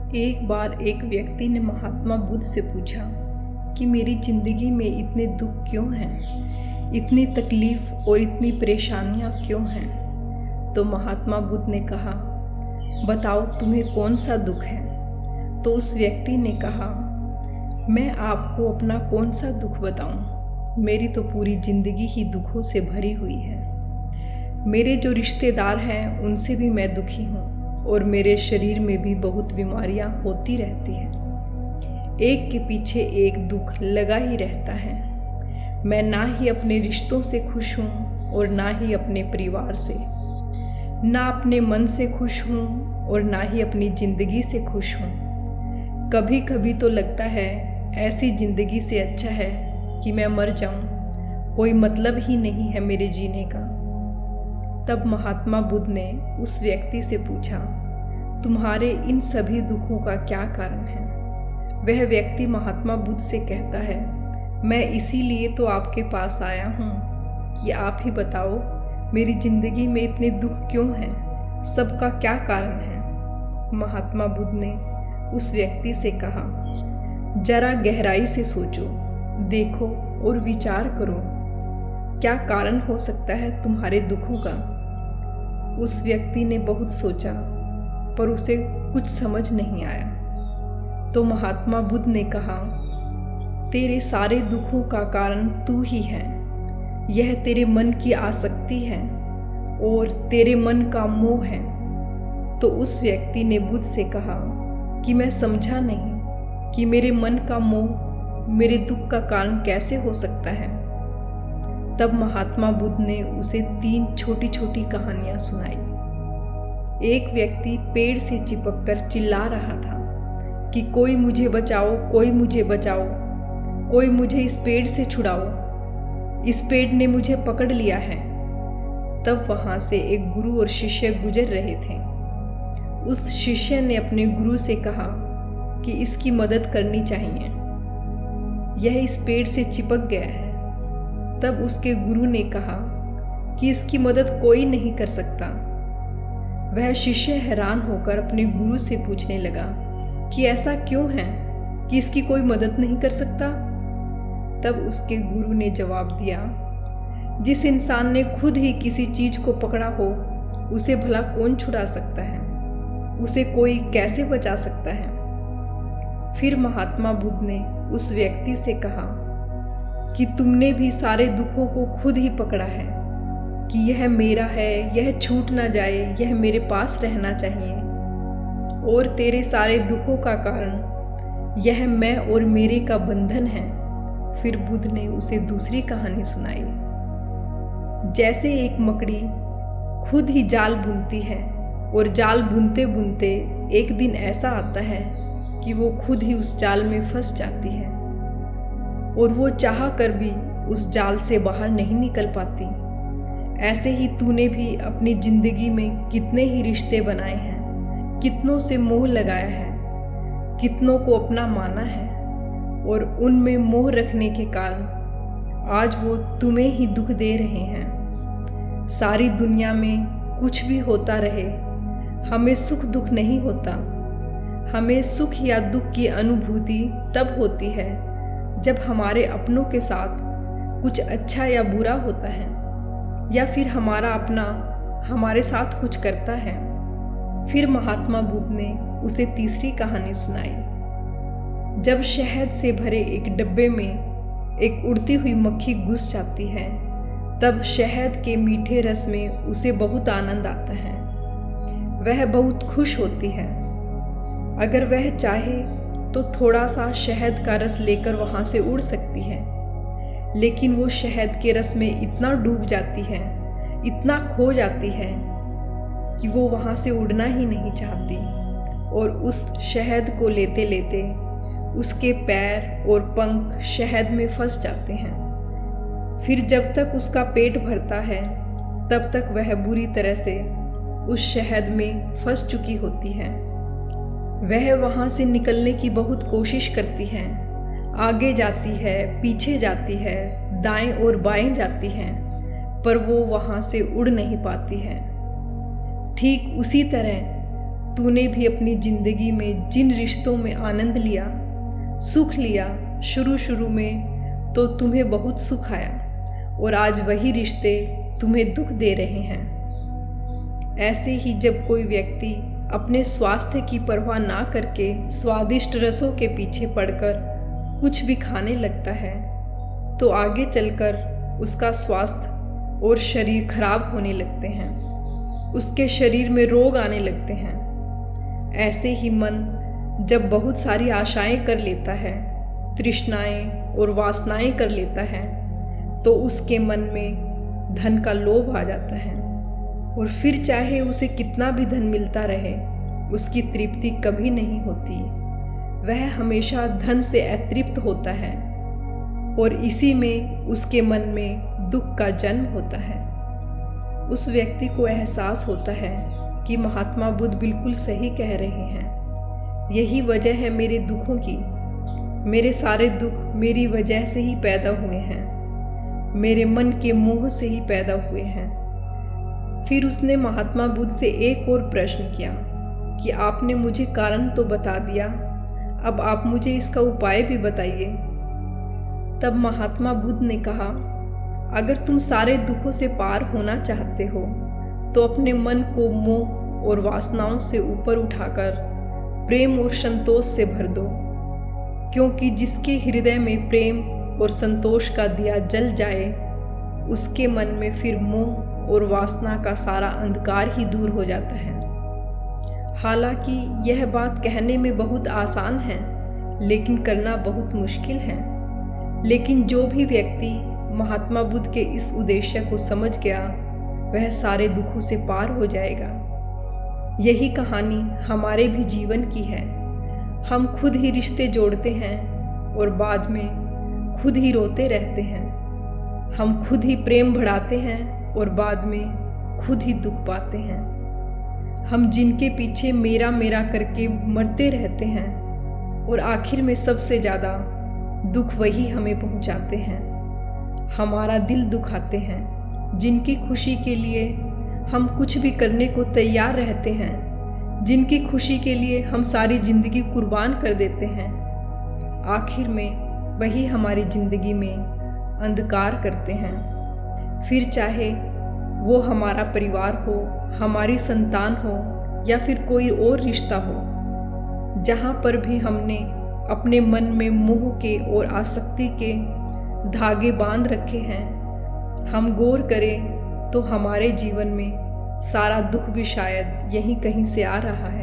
एक बार एक व्यक्ति ने महात्मा बुद्ध से पूछा कि मेरी ज़िंदगी में इतने दुख क्यों हैं, इतनी तकलीफ़ और इतनी परेशानियां क्यों हैं। तो महात्मा बुद्ध ने कहा, बताओ तुम्हें कौन सा दुख है। तो उस व्यक्ति ने कहा, मैं आपको अपना कौन सा दुख बताऊं, मेरी तो पूरी ज़िंदगी ही दुखों से भरी हुई है। मेरे जो रिश्तेदार हैं उनसे भी मैं दुखी हूँ और मेरे शरीर में भी बहुत बीमारियां होती रहती हैं। एक के पीछे एक दुख लगा ही रहता है। मैं ना ही अपने रिश्तों से खुश हूँ और ना ही अपने परिवार से, ना अपने मन से खुश हूँ और ना ही अपनी ज़िंदगी से खुश हूँ। कभी कभी तो लगता है ऐसी ज़िंदगी से अच्छा है कि मैं मर जाऊँ, कोई मतलब ही नहीं है मेरे जीने का। तब महात्मा बुद्ध ने उस व्यक्ति से पूछा, तुम्हारे इन सभी दुखों का क्या कारण है। वह व्यक्ति महात्मा बुद्ध से कहता है, मैं इसीलिए तो आपके पास आया हूँ कि आप ही बताओ मेरी ज़िंदगी में इतने दुख क्यों हैं, सबका क्या कारण है। महात्मा बुद्ध ने उस व्यक्ति से कहा, जरा गहराई से सोचो, देखो और विचार करो, क्या कारण हो सकता है तुम्हारे दुखों का। उस व्यक्ति ने बहुत सोचा पर उसे कुछ समझ नहीं आया। तो महात्मा बुद्ध ने कहा, तेरे सारे दुखों का कारण तू ही है। यह तेरे मन की आसक्ति है और तेरे मन का मोह है। तो उस व्यक्ति ने बुद्ध से कहा कि मैं समझा नहीं कि मेरे मन का मोह मेरे दुख का कारण कैसे हो सकता है। तब महात्मा बुद्ध ने उसे 3 छोटी छोटी कहानियां सुनाई। एक व्यक्ति पेड़ से चिपककर चिल्ला रहा था कि कोई मुझे बचाओ, कोई मुझे बचाओ, कोई मुझे इस पेड़ से छुड़ाओ, इस पेड़ ने मुझे पकड़ लिया है। तब वहां से एक गुरु और शिष्य गुजर रहे थे। उस शिष्य ने अपने गुरु से कहा कि इसकी मदद करनी चाहिए, यह इस पेड़ से चिपक गया है। तब उसके गुरु ने कहा कि इसकी मदद कोई नहीं कर सकता। वह शिष्य हैरान होकर अपने गुरु से पूछने लगा कि ऐसा क्यों है कि इसकी कोई मदद नहीं कर सकता। तब उसके गुरु ने जवाब दिया, जिस इंसान ने खुद ही किसी चीज को पकड़ा हो उसे भला कौन छुड़ा सकता है, उसे कोई कैसे बचा सकता है। फिर महात्मा बुद्ध ने उस व्यक्ति से कहा कि तुमने भी सारे दुखों को खुद ही पकड़ा है कि यह मेरा है, यह छूट ना जाए, यह मेरे पास रहना चाहिए। और तेरे सारे दुखों का कारण यह मैं और मेरे का बंधन है। फिर बुद्ध ने उसे दूसरी कहानी सुनाई। जैसे एक मकड़ी खुद ही जाल बुनती है और जाल बुनते बुनते एक दिन ऐसा आता है कि वो खुद ही उस जाल में फंस जाती है और वो चाह कर भी उस जाल से बाहर नहीं निकल पाती। ऐसे ही तूने भी अपनी जिंदगी में कितने ही रिश्ते बनाए हैं, कितनों से मोह लगाया है, कितनों को अपना माना है और उनमें मोह रखने के कारण आज वो तुम्हें ही दुख दे रहे हैं। सारी दुनिया में कुछ भी होता रहे, हमें सुख दुख नहीं होता। हमें सुख या दुख की अनुभूति तब होती है जब हमारे अपनों के साथ कुछ अच्छा या बुरा होता है, या फिर हमारा अपना हमारे साथ कुछ करता है। फिर महात्मा बुद्ध ने उसे तीसरी कहानी सुनाई। जब शहद से भरे एक डब्बे में एक उड़ती हुई मक्खी घुस जाती है, तब शहद के मीठे रस में उसे बहुत आनंद आता है। वह बहुत खुश होती है। अगर वह चाहे तो थोड़ा सा शहद का रस लेकर वहाँ से उड़ सकती है, लेकिन वो शहद के रस में इतना डूब जाती है, इतना खो जाती है कि वो वहाँ से उड़ना ही नहीं चाहती और उस शहद को लेते लेते उसके पैर और पंख शहद में फंस जाते हैं। फिर जब तक उसका पेट भरता है तब तक वह बुरी तरह से उस शहद में फंस चुकी होती है। वह वहाँ से निकलने की बहुत कोशिश करती है, आगे जाती है, पीछे जाती है, दाएं और बाएं जाती है, पर वो वहाँ से उड़ नहीं पाती है। ठीक उसी तरह तूने भी अपनी जिंदगी में जिन रिश्तों में आनंद लिया, सुख लिया, शुरू में तो तुम्हें बहुत सुख आया और आज वही रिश्ते तुम्हें दुख दे रहे हैं। ऐसे ही जब कोई व्यक्ति अपने स्वास्थ्य की परवाह ना करके स्वादिष्ट रसों के पीछे पड़कर कुछ भी खाने लगता है तो आगे चलकर उसका स्वास्थ्य और शरीर खराब होने लगते हैं, उसके शरीर में रोग आने लगते हैं। ऐसे ही मन जब बहुत सारी आशाएं कर लेता है, तृष्णाएं और वासनाएं कर लेता है तो उसके मन में धन का लोभ आ जाता है और फिर चाहे उसे कितना भी धन मिलता रहे उसकी तृप्ति कभी नहीं होती। वह हमेशा धन से अतृप्त होता है और इसी में उसके मन में दुख का जन्म होता है। उस व्यक्ति को एहसास होता है कि महात्मा बुद्ध बिल्कुल सही कह रहे हैं, यही वजह है मेरे दुखों की। मेरे सारे दुख मेरी वजह से ही पैदा हुए हैं, मेरे मन के मोह से ही पैदा हुए हैं। फिर उसने महात्मा बुद्ध से एक और प्रश्न किया कि आपने मुझे कारण तो बता दिया, अब आप मुझे इसका उपाय भी बताइए। तब महात्मा बुद्ध ने कहा, अगर तुम सारे दुखों से पार होना चाहते हो तो अपने मन को मोह और वासनाओं से ऊपर उठाकर प्रेम और संतोष से भर दो, क्योंकि जिसके हृदय में प्रेम और संतोष का दिया जल जाए उसके मन में फिर मोह और वासना का सारा अंधकार ही दूर हो जाता है। हालांकि यह बात कहने में बहुत आसान है लेकिन करना बहुत मुश्किल है। लेकिन जो भी व्यक्ति महात्मा बुद्ध के इस उद्देश्य को समझ गया वह सारे दुखों से पार हो जाएगा। यही कहानी हमारे भी जीवन की है। हम खुद ही रिश्ते जोड़ते हैं और बाद में खुद ही रोते रहते हैं। हम खुद ही प्रेम बढ़ाते हैं और बाद में खुद ही दुख पाते हैं। हम जिनके पीछे मेरा मेरा करके मरते रहते हैं और आखिर में सबसे ज़्यादा दुख वही हमें पहुंचाते हैं, हमारा दिल दुखाते हैं। जिनकी खुशी के लिए हम कुछ भी करने को तैयार रहते हैं, जिनकी खुशी के लिए हम सारी ज़िंदगी कुर्बान कर देते हैं, आखिर में वही हमारी ज़िंदगी में अंधकार करते हैं। फिर चाहे वो हमारा परिवार हो, हमारी संतान हो या फिर कोई और रिश्ता हो, जहाँ पर भी हमने अपने मन में मोह के और आसक्ति के धागे बांध रखे हैं, हम गौर करें तो हमारे जीवन में सारा दुख भी शायद यहीं कहीं से आ रहा है।